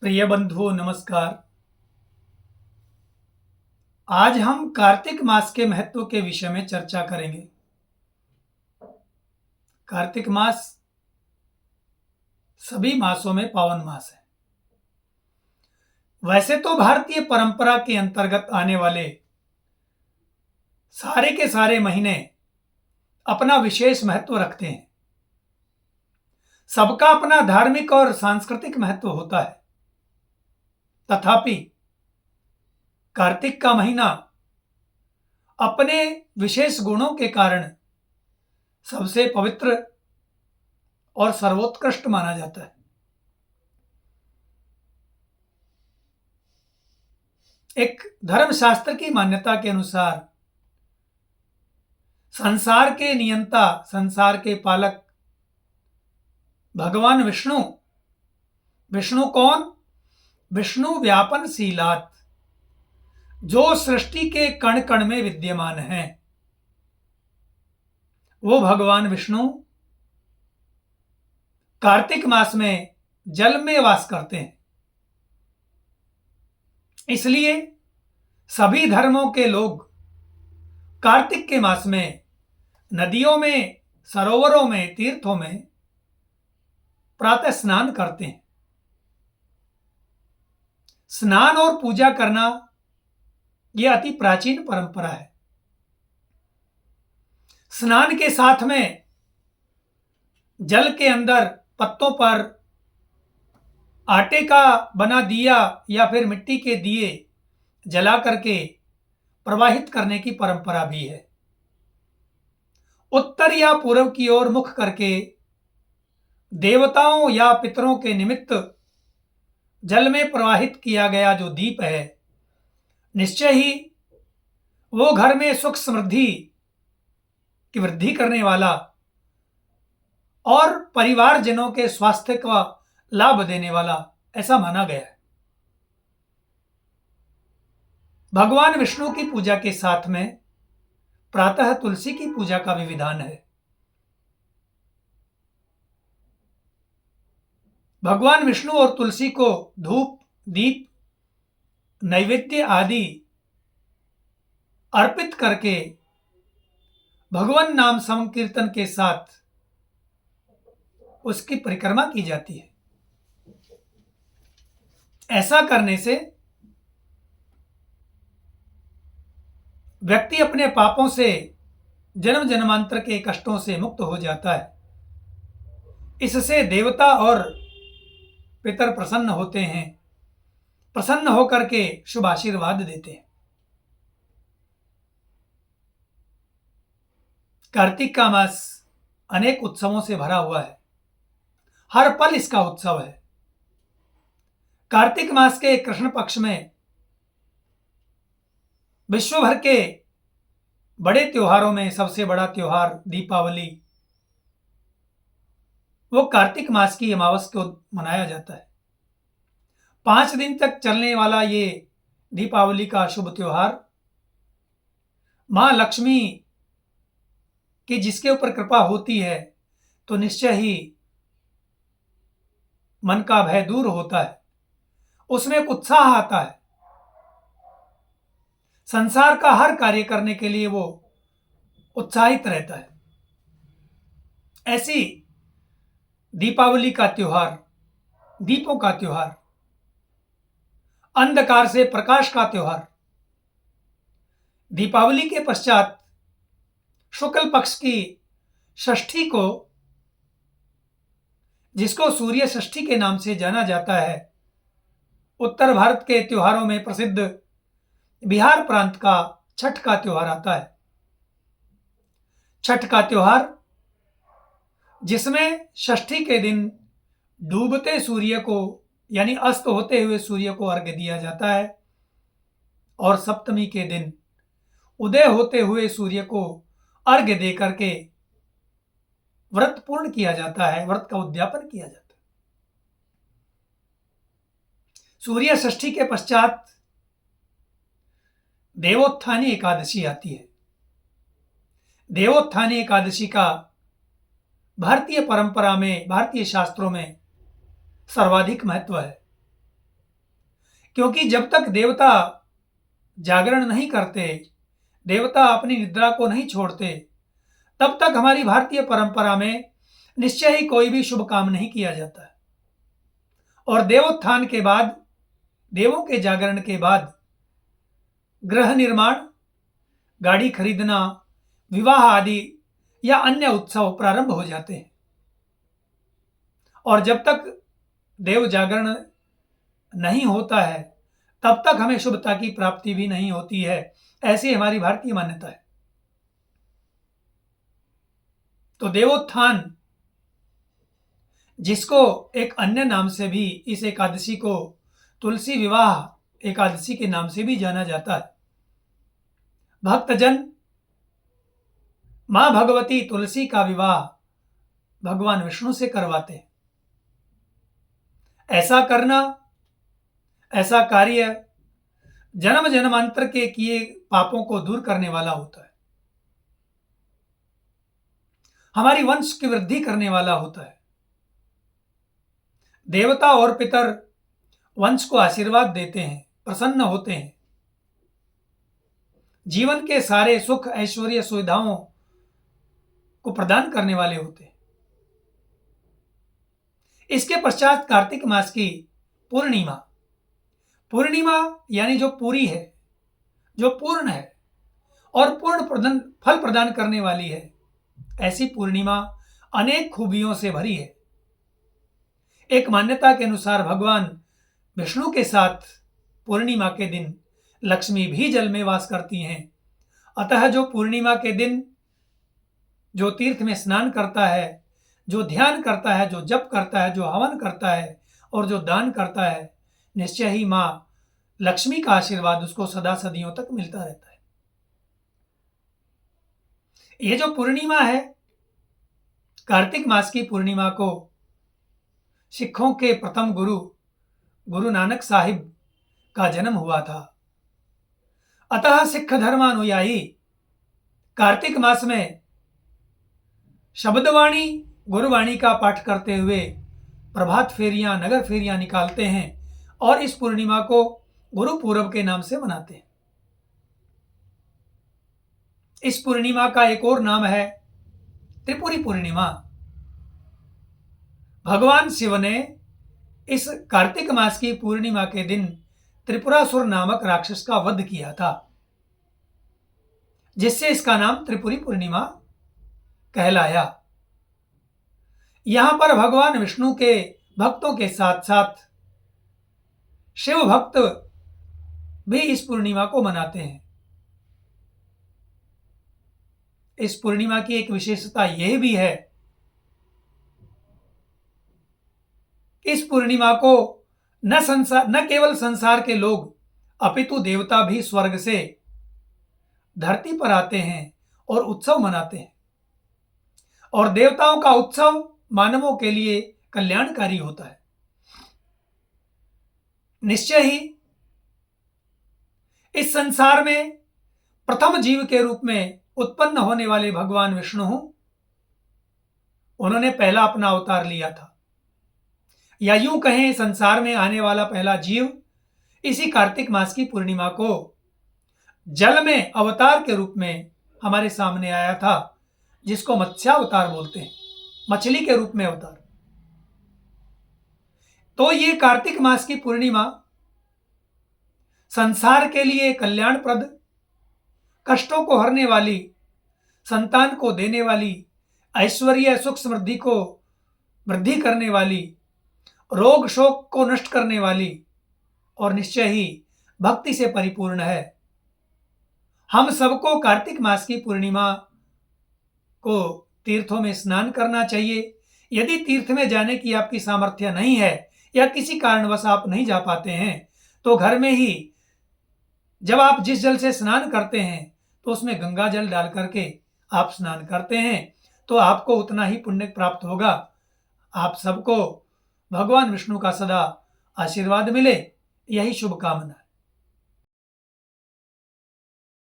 प्रिय बंधुओं नमस्कार। आज हम कार्तिक मास के महत्व के विषय में चर्चा करेंगे। कार्तिक मास सभी मासों में पावन मास है। वैसे तो भारतीय परंपरा के अंतर्गत आने वाले सारे के सारे महीने अपना विशेष महत्व रखते हैं। सबका अपना धार्मिक और सांस्कृतिक महत्व होता है। तथापि कार्तिक का महीना अपने विशेष गुणों के कारण सबसे पवित्र और सर्वोत्कृष्ट माना जाता है। एक धर्मशास्त्र की मान्यता के अनुसार संसार के नियंता, संसार के पालक भगवान विष्णु, विष्णु कौन? विष्णु व्यापनशीलात्, जो सृष्टि के कण कण में विद्यमान हैं, वो भगवान विष्णु कार्तिक मास में जल में वास करते हैं। इसलिए सभी धर्मों के लोग कार्तिक के मास में नदियों में, सरोवरों में, तीर्थों में प्रातः स्नान करते हैं। स्नान और पूजा करना यह अति प्राचीन परंपरा है। स्नान के साथ में जल के अंदर पत्तों पर आटे का बना दिया या फिर मिट्टी के दिए जला करके प्रवाहित करने की परंपरा भी है। उत्तर या पूर्व की ओर मुख करके देवताओं या पितरों के निमित्त जल में प्रवाहित किया गया जो दीप है, निश्चय ही वो घर में सुख समृद्धि की वृद्धि करने वाला और परिवारजनों के स्वास्थ्य का लाभ देने वाला ऐसा माना गया है। भगवान विष्णु की पूजा के साथ में प्रातः तुलसी की पूजा का भी विधान है। भगवान विष्णु और तुलसी को धूप, दीप, नैवेद्य आदि अर्पित करके भगवान नाम संकीर्तन के साथ उसकी परिक्रमा की जाती है। ऐसा करने से व्यक्ति अपने पापों से, जन्म जन्मांतर के कष्टों से मुक्त हो जाता है। इससे देवता और पितर प्रसन्न होते हैं, प्रसन्न होकर के शुभ आशीर्वाद देते हैं। कार्तिक का मास अनेक उत्सवों से भरा हुआ है। हर पल इसका उत्सव है। कार्तिक मास के कृष्ण पक्ष में विश्व भर के बड़े त्योहारों में सबसे बड़ा त्योहार दीपावली, वो कार्तिक मास की अमावस को मनाया जाता है। 5 दिन तक चलने वाला ये दीपावली का शुभ त्योहार मां लक्ष्मी की जिसके ऊपर कृपा होती है तो निश्चय ही मन का भय दूर होता है, उसमें एक उत्साह आता है। संसार का हर कार्य करने के लिए वो उत्साहित रहता है। ऐसी दीपावली का त्योहार, दीपों का त्योहार, अंधकार से प्रकाश का त्योहार, दीपावली के पश्चात शुक्ल पक्ष की षष्ठी को, जिसको सूर्य षष्ठी के नाम से जाना जाता है, उत्तर भारत के त्योहारों में प्रसिद्ध बिहार प्रांत का छठ का त्योहार आता है। छठ का त्योहार जिसमें षष्ठी के दिन डूबते सूर्य को यानी अस्त होते हुए सूर्य को अर्घ्य दिया जाता है और सप्तमी के दिन उदय होते हुए सूर्य को अर्घ्य दे करके व्रत पूर्ण किया जाता है, व्रत का उद्यापन किया जाता है। सूर्य षष्ठी के पश्चात देवोत्थानी एकादशी आती है। देवोत्थानी एकादशी का भारतीय परंपरा में, भारतीय शास्त्रों में सर्वाधिक महत्व है। क्योंकि जब तक देवता जागरण नहीं करते, देवता अपनी निद्रा को नहीं छोड़ते, तब तक हमारी भारतीय परंपरा में निश्चय ही कोई भी शुभ काम नहीं किया जाता है। और देवोत्थान के बाद, देवों के जागरण के बाद गृह निर्माण, गाड़ी खरीदना, विवाह आदि या अन्य उत्सव प्रारंभ हो जाते हैं। और जब तक देव जागरण नहीं होता है, तब तक हमें शुभता की प्राप्ति भी नहीं होती है। ऐसी हमारी भारतीय मान्यता है। तो देवोत्थान, जिसको एक अन्य नाम से भी इस एकादशी को तुलसी विवाह एकादशी के नाम से भी जाना जाता है, भक्तजन मां भगवती तुलसी का विवाह भगवान विष्णु से करवाते हैं। ऐसा करना, ऐसा कार्य जन्म जन्मांतर के किए पापों को दूर करने वाला होता है, हमारी वंश की वृद्धि करने वाला होता है। देवता और पितर वंश को आशीर्वाद देते हैं, प्रसन्न होते हैं, जीवन के सारे सुख ऐश्वर्य सुविधाओं को प्रदान करने वाले होते हैं। इसके पश्चात कार्तिक मास की पूर्णिमा, पूर्णिमा यानी जो पूरी है, जो पूर्ण है और पूर्ण फल प्रदान करने वाली है, ऐसी पूर्णिमा अनेक खूबियों से भरी है। एक मान्यता के अनुसार भगवान विष्णु के साथ पूर्णिमा के दिन लक्ष्मी भी जल में वास करती हैं। अतः जो पूर्णिमा के दिन जो तीर्थ में स्नान करता है, जो ध्यान करता है, जो जप करता है, जो हवन करता है और जो दान करता है, निश्चय ही मां लक्ष्मी का आशीर्वाद उसको सदा सदियों तक मिलता रहता है। ये जो पूर्णिमा है, कार्तिक मास की पूर्णिमा को सिखों के प्रथम गुरु गुरु नानक साहिब का जन्म हुआ था। अतः सिख धर्मानुयायी कार्तिक मास में शब्दवाणी गुरुवाणी का पाठ करते हुए प्रभात फेरियां, नगर फेरियां निकालते हैं और इस पूर्णिमा को गुरु पूरब के नाम से मनाते हैं। इस पूर्णिमा का एक और नाम है त्रिपुरी पूर्णिमा। भगवान शिव ने इस कार्तिक मास की पूर्णिमा के दिन त्रिपुरासुर नामक राक्षस का वध किया था, जिससे इसका नाम त्रिपुरी पूर्णिमा कहलाया। यहां पर भगवान विष्णु के भक्तों के साथ साथ शिव भक्त भी इस पूर्णिमा को मनाते हैं। इस पूर्णिमा की एक विशेषता यह भी है, इस पूर्णिमा को न केवल संसार के लोग अपितु देवता भी स्वर्ग से धरती पर आते हैं और उत्सव मनाते हैं। और देवताओं का उत्सव मानवों के लिए कल्याणकारी होता है। निश्चय ही इस संसार में प्रथम जीव के रूप में उत्पन्न होने वाले भगवान विष्णु, उन्होंने पहला अपना अवतार लिया था, या यूं कहें संसार में आने वाला पहला जीव इसी कार्तिक मास की पूर्णिमा को जल में अवतार के रूप में हमारे सामने आया था, जिसको मत्स्यावतार बोलते हैं, मछली के रूप में अवतार। तो ये कार्तिक मास की पूर्णिमा संसार के लिए कल्याणप्रद, कष्टों को हरने वाली, संतान को देने वाली, ऐश्वर्य सुख समृद्धि को वृद्धि करने वाली, रोग शोक को नष्ट करने वाली और निश्चय ही भक्ति से परिपूर्ण है। हम सबको कार्तिक मास की पूर्णिमा को तीर्थों में स्नान करना चाहिए। यदि तीर्थ में जाने की आपकी सामर्थ्य नहीं है या किसी कारणवश आप नहीं जा पाते हैं, तो घर में ही जब आप जिस जल से स्नान करते हैं तो उसमें गंगा जल डाल करके आप स्नान करते हैं, तो आपको उतना ही पुण्य प्राप्त होगा। आप सबको भगवान विष्णु का सदा आशीर्वाद मिले, यही शुभकामना।